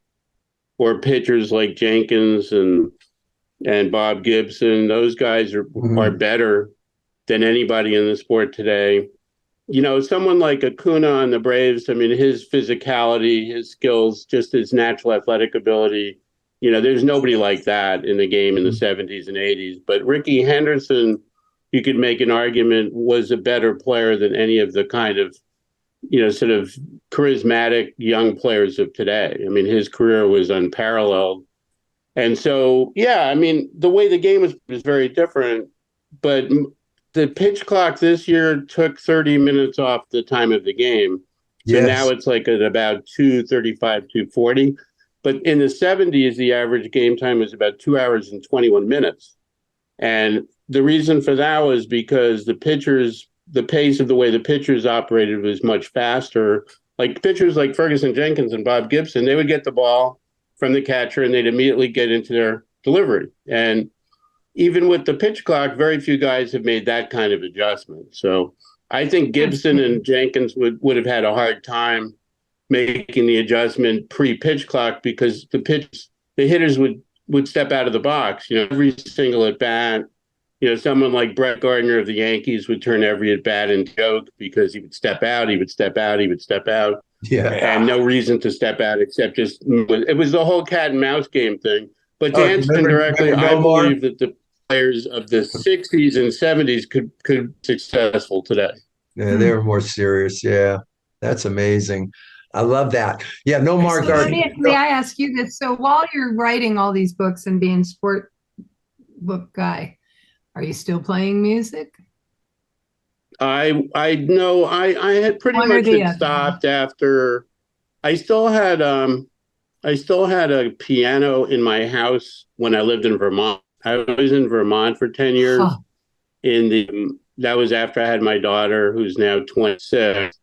or pitchers like Jenkins and Bob Gibson, those guys are better than anybody in the sport today. Someone like Acuna on the Braves, I mean, his physicality, his skills, just his natural athletic ability, there's nobody like that in the game in the 70s and 80s. But Rickey Henderson, you could make an argument, was a better player than any of the kind of sort of charismatic young players of today. I mean, his career was unparalleled. And so, I mean, the way the game was very different, but the pitch clock this year took 30 minutes off the time of the game. So now it's like at about 2:35, 2:40. But in the 70s, the average game time was about 2 hours and 21 minutes. And the reason for that was because the pitchers the pace of the way the pitchers operated was much faster. Like pitchers like Ferguson Jenkins and Bob Gibson, they would get the ball from the catcher and they'd immediately get into their delivery. And even with the pitch clock, very few guys have made that kind of adjustment. So I think Gibson and Jenkins would have had a hard time making the adjustment pre-pitch clock because the hitters would step out of the box. Every single at bat. Someone like Brett Gardner of the Yankees would turn every at bat into joke because he would step out, he would step out, he would step out. Yeah. And no reason to step out except just it was the whole cat and mouse game thing. But to answer directly, I believe that the players of the 60s and 70s could be successful today. Yeah, they were more serious. Yeah. That's amazing. I love that. Yeah, Nomar Gardner. May I ask you this? So while you're writing all these books and being sport book guy, are you still playing music? I know I had pretty much stopped after. I still had a piano in my house when I lived in Vermont. I was in Vermont for 10 years. Huh. That was after I had my daughter, who's now 26.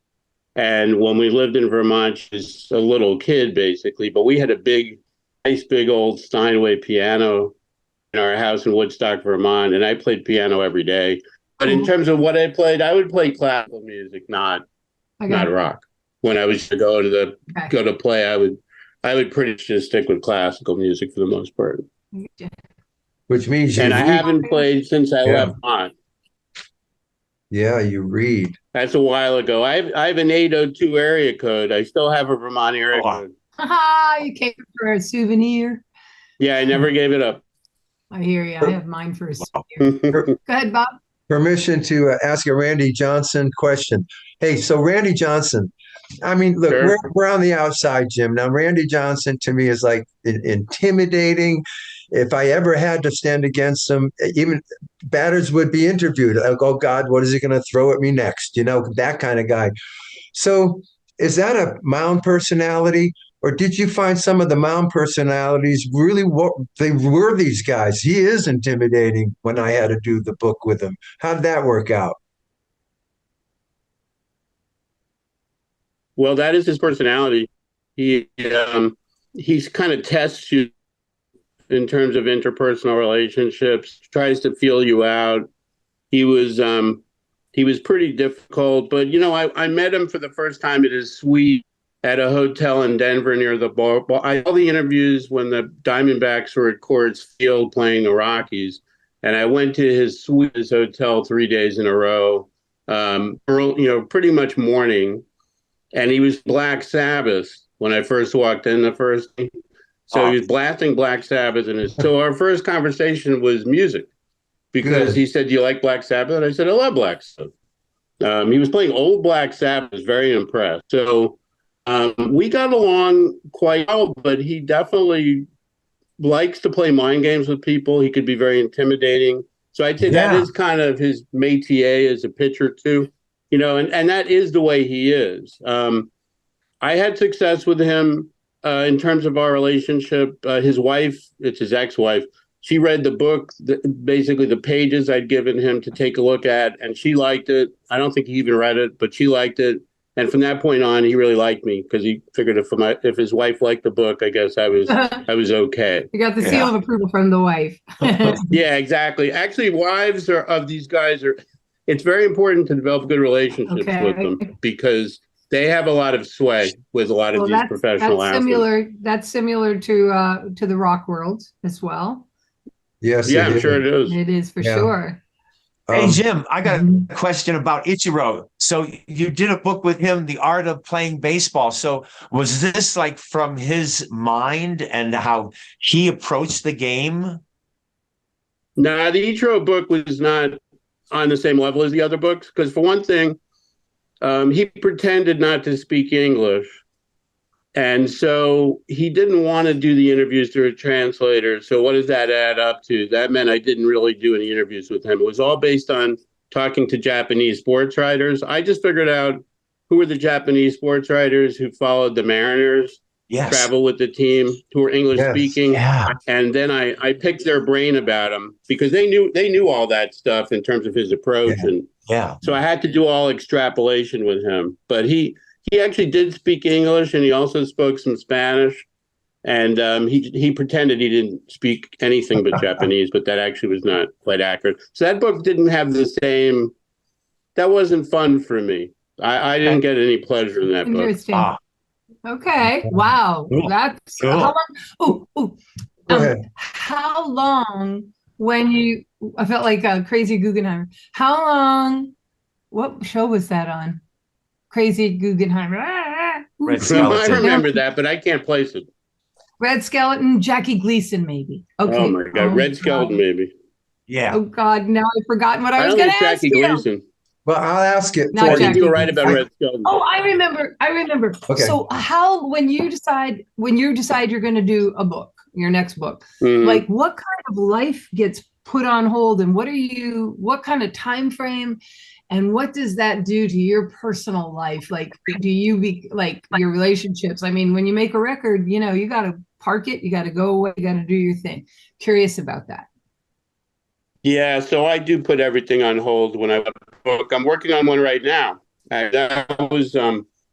And when we lived in Vermont, she was a little kid basically, but we had a nice big old Steinway piano in our house in Woodstock, Vermont, and I played piano every day. But in terms of what I played, I would play classical music, not rock. When I was to go to play, I would pretty much just stick with classical music for the most part. Which means I haven't played since I left Vermont. Yeah, you read. That's a while ago. I have an 802 area code. I still have a Vermont area code. You came for a souvenir. Yeah, I never gave it up. I hear you. I have mine for a souvenir. Go ahead, Bob. Permission to ask a Randy Johnson question. Hey, so Randy Johnson, I mean, look, Sure. we're on the outside, Jim. Now, Randy Johnson to me is like intimidating. If I ever had to stand against him, even batters would be interviewed. Like, oh, God, what is he going to throw at me next? That kind of guy. So is that a mound personality? Or did you find some of the mound personalities really they were these guys? He is intimidating when I had to do the book with him. How did that work out? Well, that is his personality. He's kind of tests you in terms of interpersonal relationships, tries to feel you out. He was pretty difficult, but I met him for the first time at his suite at a hotel in Denver near the ball. All the interviews when the Diamondbacks were at Coors Field playing the Rockies, and I went to his suite, his hotel 3 days in a row, pretty much morning, and he was Black Sabbath when I first walked in the first day. So he was blasting Black Sabbath, so our first conversation was music, because he said, "Do you like Black Sabbath?" And I said, "I love Black Sabbath." He was playing old Black Sabbath. I was very impressed. So we got along quite well, but he definitely likes to play mind games with people. He could be very intimidating. So I'd say that is kind of his métier as a pitcher too, and that is the way he is. I had success with him in terms of our relationship. His wife, it's his ex-wife, she read the book, basically the pages I'd given him to take a look at, and she liked it. I don't think he even read it, but she liked it. And from that point on, he really liked me because he figured if his wife liked the book, I guess I was okay. You got the seal of approval from the wife. Yeah, exactly. Actually, wives of these guys it's very important to develop good relationships with them because they have a lot of sway with a lot of these professional athletes. That's similar to the rock world as well. Yes. Yeah, I'm sure it is. It is for sure. Hey, Jim, I got a question about Ichiro. So you did a book with him, The Art of Playing Baseball. So was this like from his mind and how he approached the game? No, the Ichiro book was not on the same level as the other books. Because for one thing, he pretended not to speak English. And so he didn't want to do the interviews through a translator. So what does that add up to? That meant I didn't really do any interviews with him. It was all based on talking to Japanese sports writers. I just figured out who were the Japanese sports writers who followed the Mariners, travel with the team, who were English speaking. Yeah. And then I picked their brain about him because they knew all that stuff in terms of his approach. Yeah. So I had to do all extrapolation with him. But he actually did speak English, and he also spoke some Spanish. And he pretended he didn't speak anything but Japanese, but that actually was not quite accurate. So that book didn't have the same. That wasn't fun for me. I didn't get any pleasure in that book. Interesting. Ah, Okay. Wow. Cool. That's Cool. how long? Oh, Go ahead. how long when you? I felt like Crazy Guggenheimer. How long? What show was that on? Crazy Guggenheimer. Red I Skeleton. remember that, but I can't place it. Red Skeleton, Jackie Gleason, maybe. Okay. Oh my God, Red Skeleton, maybe. Yeah. Oh God, now I've forgotten what I was don't going to think ask Jackie you. Gleason. Well, I'll ask it Not I for think you. you were right about I- Red Skeleton. Oh, I remember. Okay. So how when you decide you're going to do a book, your next book, Mhm. like what kind of life gets put on hold, and what kind of time frame, and what does that do to your personal life? Like, do you be like your relationships? I mean, when you make a record, you got to park it, you got to go away, you got to do your thing. Curious about that. Yeah, so I do put everything on hold when I book. I'm working on one right now. That was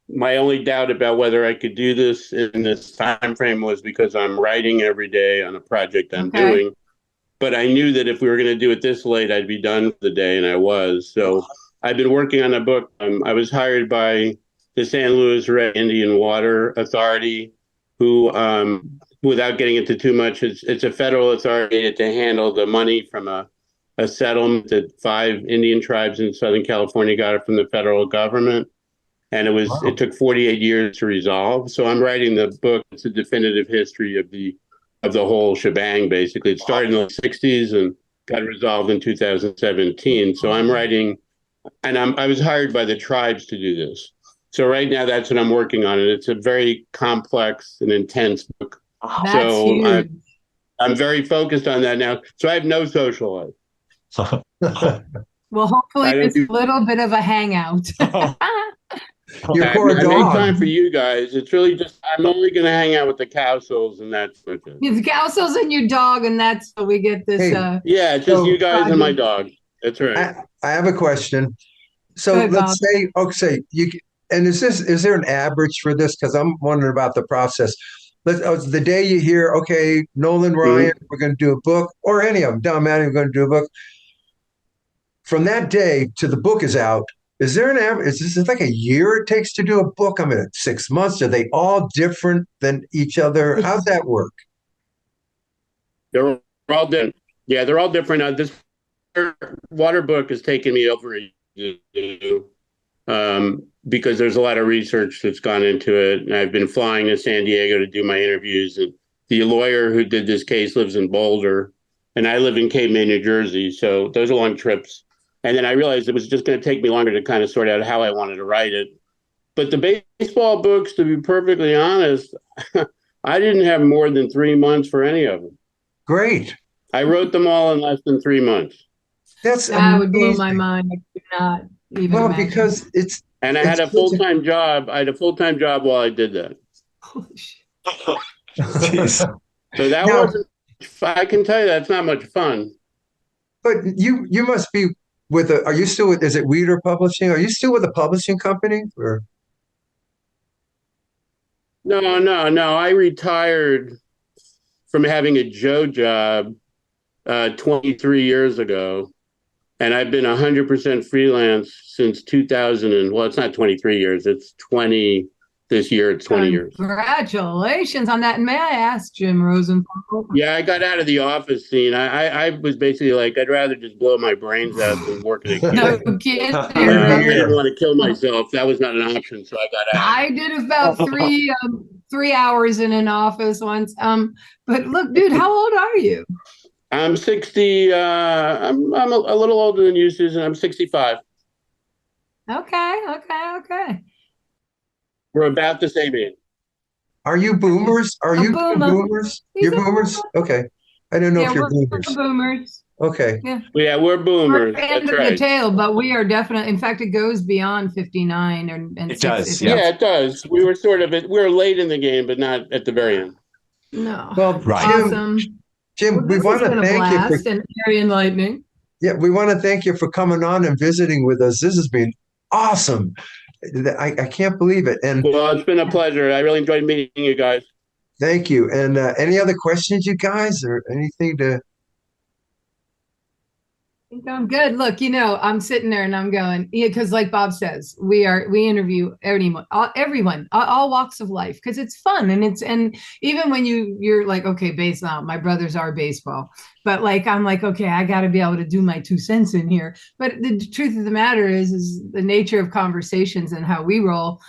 my only doubt about whether I could do this in this time frame was because I'm writing every day on a project I'm Okay. doing. But I knew that if we were going to do it this late, I'd be done for the day, and I was. So I've been working on a book. I was hired by the San Luis Rey Indian Water Authority, who, without getting into too much, it's a federal authority to handle the money from a settlement that 5 Indian tribes in Southern California got it from the federal government. And it took 48 years to resolve. So I'm writing the book. It's a definitive history of the whole shebang, basically. It started in the 60s and got resolved in 2017. So I'm writing, and I was hired by the tribes to do this. So right now, that's what I'm working on. And it's a very complex and intense book. That's So huge. I'm very focused on that now. So I have no social life. Well, hopefully I don't it's do- a little bit of a hangout. Your poor I make dog. time for you guys. It's really just, I'm only going to hang out with the Cowsills, and that's it. It's Cowsills and your dog, and that's how we get this. Hey. Yeah, it's just So- you guys and my dog. That's right. I have a question. So Go ahead, let's say, okay, and is there an average for this? Because I'm wondering about the process. The day you hear, okay, Nolan Ryan, we're going to do a book, or any of them, Don Mattingly, we're going to do a book. From that day to the book is out, is there an average? Is this like a year it takes to do a book? I mean, 6 months. Are they all different than each other? How's that work? They're all different. Yeah, they're all different. This water book has taken me over a year to do, because there's a lot of research that's gone into it. And I've been flying to San Diego to do my interviews. And the lawyer who did this case lives in Boulder, and I live in Cape May, New Jersey. So those are long trips. And then I realized it was just going to take me longer to kind of sort out how I wanted to write it. But the baseball books, to be perfectly honest, I didn't have more than 3 months for any of them. Great. I wrote them all in less than 3 months. That's That would blow amazing. my mind. I could not even Well, imagine. because it's And I had a It's- full-time job. I had a full-time job while I did that. Holy shit. Jeez. So that Now- wasn't, I can tell you that's not much fun. But you must be with are you still with, is it Weeder Publishing? Are you still with a publishing company? Or No. I retired from having a Joe job 23 years ago. And I've been 100% freelance since 2000. Well, it's not 23 years. It's 20. This year, it's 20 years. Congratulations on that. And may I ask, Jim Rosenthal? Yeah, I got out of the office scene. I was basically like, I'd rather just blow my brains out than work at a No kid. kidding. I Really? didn't want to kill myself. That was not an option, so I got out. I did about 3 hours in an office once. But look, dude, how old are you? I'm 60. I'm a little older than you, Susan. I'm 65. Okay. We're about the same age. are you boomers? Are A you boomer. boomers? He's You're a boomers? Okay. I don't know Yeah, if you're we're boomers. boomers. Okay. Yeah, we're We're boomers. at the end That's of the right. tail, but we are definitely, in fact, it goes beyond 59 and It does, yeah. Yeah, it does. We were late in the game, but not at the very end. No. Well, Right. Jim, Awesome. Jim, Well, we this want has to been a thank you for blast and very enlightening. Yeah, we want to thank you for coming on and visiting with us. This has been awesome. I can't believe it. And Well, it's been a pleasure. I really enjoyed meeting you guys. thank you. And any other questions, you guys, or anything to? I think I'm good. Look, I'm sitting there and I'm going, yeah, because like Bob says, we interview everyone, all walks of life, because it's fun and even when you're like, okay, baseball, my brothers are baseball, but like I'm like, okay, I got to be able to do my 2 cents in here. But the truth of the matter is the nature of conversations and how we roll.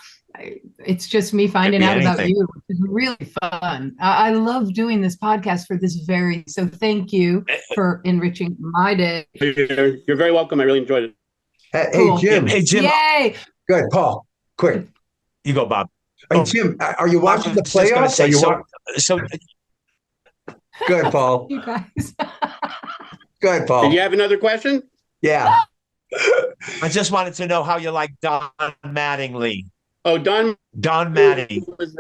It's just me finding out about you, which is really fun. I love doing this podcast for this so thank you for enriching my day. You're very welcome. I really enjoyed it. Hey, Jim. Hey, Jim. Yay! Go ahead, Paul. Quick. You go, Bob. Hey, Jim, are you watching the Just gonna playoffs? say, so Go ahead, Paul. You guys. Go ahead, Paul. Did you have another question? Yeah. I just wanted to know how you like Don Mattingly. Oh, Don Mattingly was,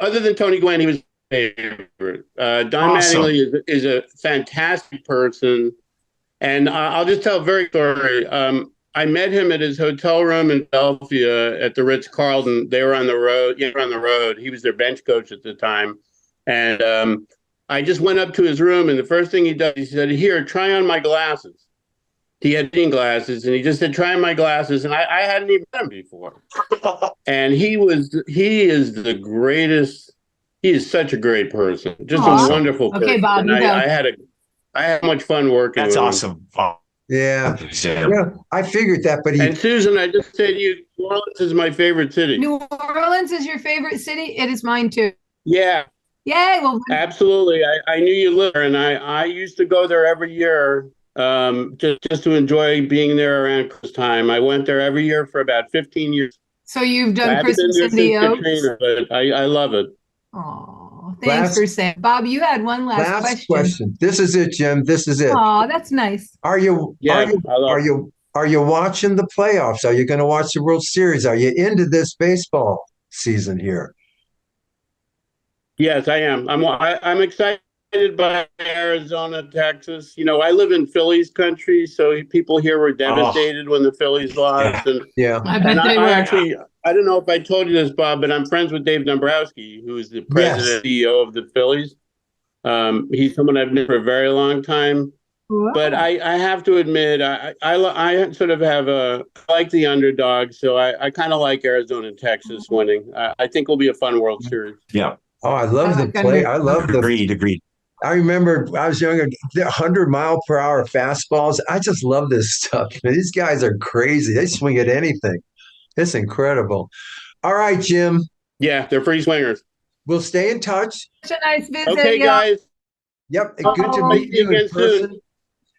other than Tony Gwynn, he was my favorite. Don Awesome. Mattingly is a fantastic person. And I'll just tell a very story. I met him at his hotel room in Philadelphia at the Ritz-Carlton. They were on the road. Yeah, on the road. He was their bench coach at the time. And I just went up to his room, and the first thing he does, he said, "Here, try on my glasses." He had reading glasses, and he just said, "Try on my glasses." And I hadn't even met him before. And he is the greatest. He is such a great person. Just Awesome. a wonderful person. Okay, Bob, you go. I had much fun working with him. That's awesome. Oh, Yeah. Yeah, I figured that, but And Susan, I just said you, New Orleans is my favorite city. New Orleans is your favorite city? It is mine too. Yeah, Yay! Well, absolutely. I knew you lived there, and I used to go there every year, just to enjoy being there around Christmas time. I went there every year for about 15 years. so you've I done haven't been Christmas there in the since Oaks. Katrina, but I love it. Oh, thanks for saying. Bob, you had one last question. This is it, Jim. This is it. Oh, that's nice. Are you watching the playoffs? Are you going to watch the World Series? Are you into this baseball season here? Yes, I am. I'm excited by Arizona, Texas. I live in Phillies country, so people here were devastated when the Phillies lost. Yeah. I bet they were. Actually, I don't know if I told you this, Bob, but I'm friends with Dave Dombrowski, who is the president and CEO of the Phillies. He's someone I've known for a very long time. Wow. But I have to admit, I sort of I like the underdog, so I kind of like Arizona and Texas winning. I think it'll be a fun World Series. Yeah. Oh, I love the play. I love the. Agreed. I remember I was younger, 100-mile-per-hour fastballs. I just love this stuff. These guys are crazy. They swing at anything. It's incredible. All right, Jim. Yeah, they're free swingers. We'll stay in touch. Such a nice visit. Okay, y'all. guys. Yep. Good to meet you in person.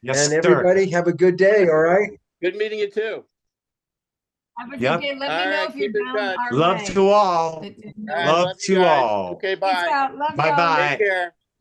Yes, and sir. everybody have a good day. All right. Good meeting you too. Have a Yep. good day. Let All me know right, if you're keep in down touch. our Love way. to all. All right, Love you to guys. all. Okay, Peace bye. out. Love Bye y'all. bye. Take care.